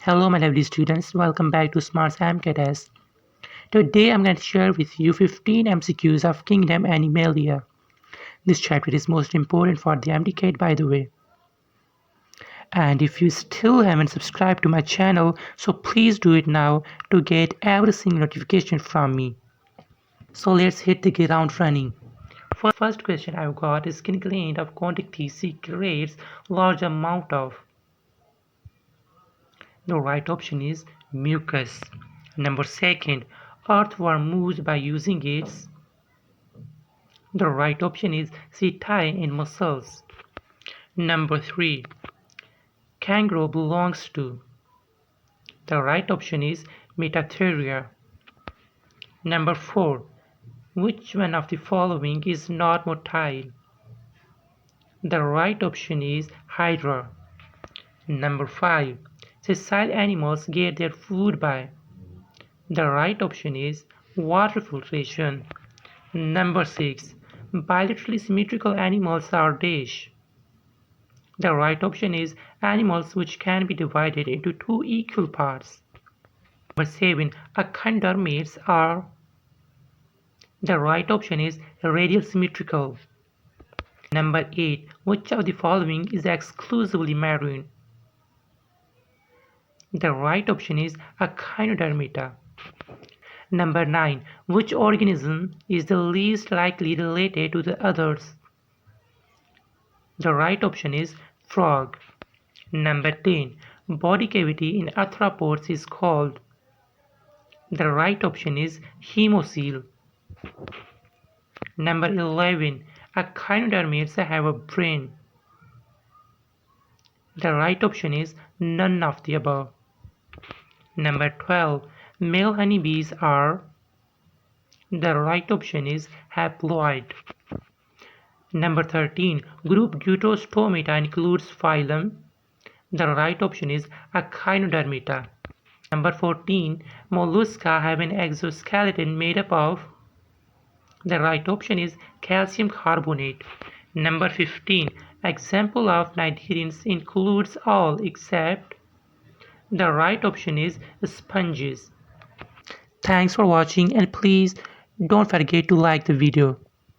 Hello my lovely students, welcome back to Smart's MCAT. Today I'm going to share with you 15 MCQs of Kingdom Animalia. This chapter is most important for the MDCAT by the way. And if you still haven't subscribed to my channel, so please do it now to get every single notification from me. So let's hit the ground running. First question I've got is skin gland of quantity secretes large amount of. The right option is mucus. Number second, earthworm moves by using its. The right option is setae and muscles. Number 3, kangaroo belongs to. The right option is Metatheria. Number 4, which one of the following is not motile? The right option is Hydra. Number 5, sessile animals get their food by. The right option is water filtration. Number 6, bilaterally symmetrical animals are dash. The right option is animals which can be divided into two equal parts. Number 7, echinodermids are. The right option is radial symmetrical. Number 8, which of the following is exclusively marine? The right option is echinodermata. Number 9, which organism is the least likely related to the others? The right option is frog. Number 10, body cavity in arthropods is called. The right option is hemocoel. Number 11, echinodermids have a brain. The right option is none of the above. Number 12, male honeybees are. The right option is haploid. Number 13, group Deuterostomata includes phylum. The right option is Echinodermata. Number 14, mollusca have an exoskeleton made up of. The right option is calcium carbonate. Number 15, example of cnidarians includes all except. The right option is sponges. Thanks for watching and please don't forget to like the video.